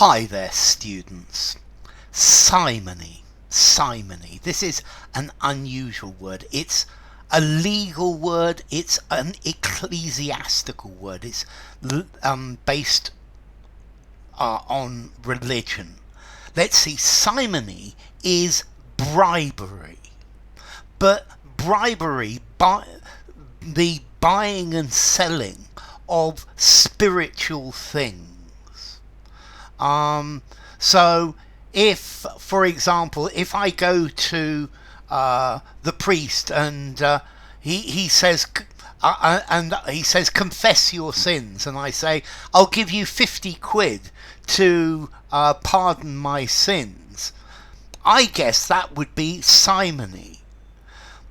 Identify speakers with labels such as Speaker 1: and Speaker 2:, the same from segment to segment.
Speaker 1: Hi there, students. Simony. Simony. This is an unusual word. It's a legal word. It's an ecclesiastical word. It's based on religion. Let's see. Simony is bribery. But bribery, the buying and selling of spiritual things. So if, for example, if I go to the priest and he says confess your sins, and I say I'll give you 50 quid to pardon my sins, I guess that would be simony.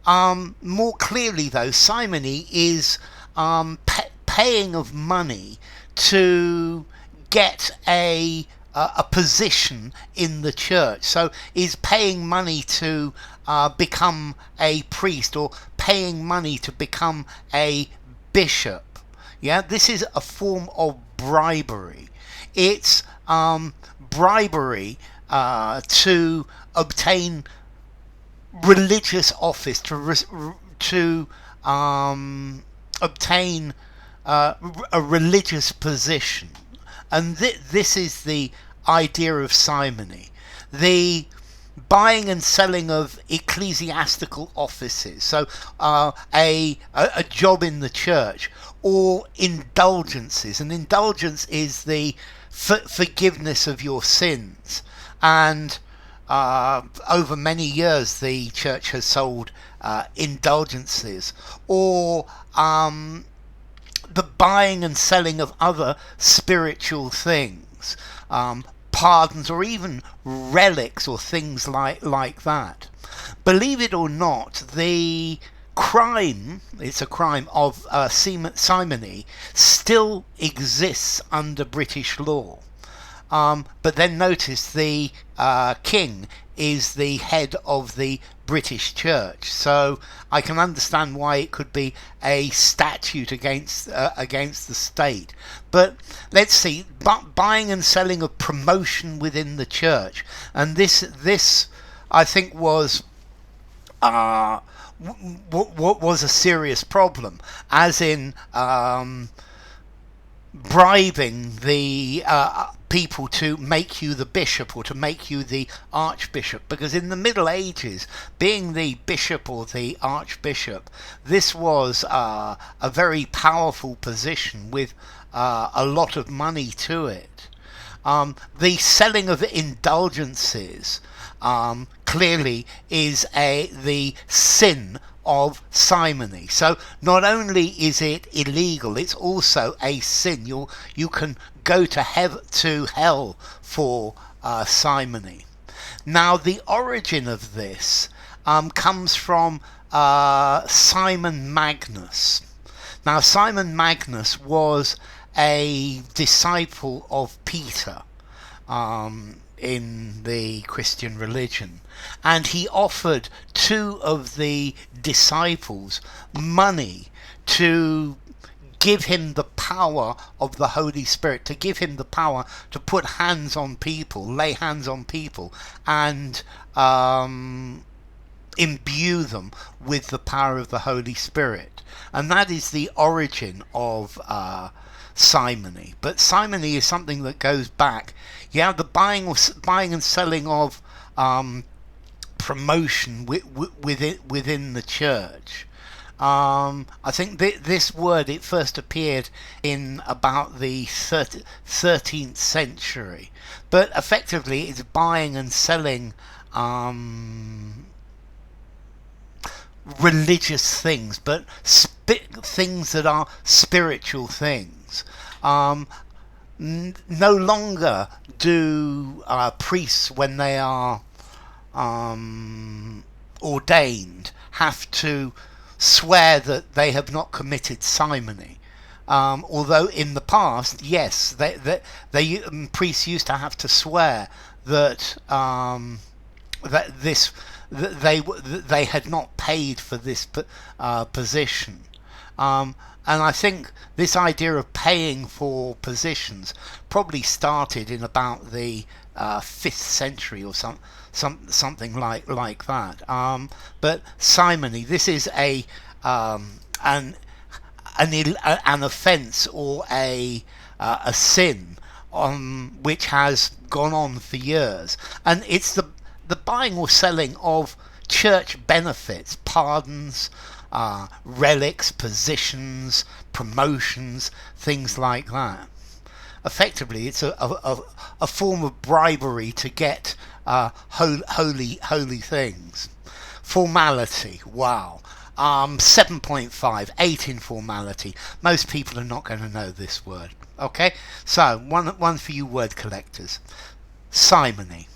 Speaker 1: More clearly though, simony is paying of money to get a position in the church. So is paying money to become a priest, or paying money to become a bishop. Yeah, this is a form of bribery. It's bribery to obtain religious office, to obtain a religious position. And this is the idea of simony, the buying and selling of ecclesiastical offices, so a job in the church, or indulgences. An indulgence is the forgiveness of your sins, and over many years the church has sold indulgences, or the buying and selling of other spiritual things, pardons, or even relics, or things like that. Believe it or not, the crime, it's a crime of simony, still exists under British law. But then notice the king is the head of the British Church, so I can understand why it could be a statute against the state. But let's see, buying and selling of promotion within the church, and this I think was what was a serious problem, as in bribing the people to make you the bishop, or to make you the archbishop, because in the Middle Ages, being the bishop or the archbishop, this was a very powerful position with a lot of money to it. The selling of indulgences clearly is the sin of simony. So not only is it illegal, it's also a sin. You can go to hell for simony. Now the origin of this comes from Simon Magnus. Now Simon Magnus was a disciple of Peter in the Christian religion, and he offered two of the disciples money to give him the power of the Holy Spirit, to give him the power to put hands on people, lay hands on people, and imbue them with the power of the Holy Spirit. And that is the origin of simony. But simony is something that goes back, the buying and selling of promotion within the church. I think this word, it first appeared in about the 13th century, but effectively it's buying and selling religious things, but things that are spiritual things. No longer do priests, when they are ordained, have to swear that they have not committed simony. Although in the past, yes, priests used to have to swear that they had not paid for this position. And I think this idea of paying for positions probably started in about the 5th century or something like that. But simony, this is an offence or a sin which has gone on for years, and it's the buying or selling of church benefits, pardons, relics, positions, promotions, things like that. Effectively, it's a form of bribery to get holy things. Formality, wow. 7.5, 8 in formality. Most people are not going to know this word. Okay, so one for you word collectors. Simony.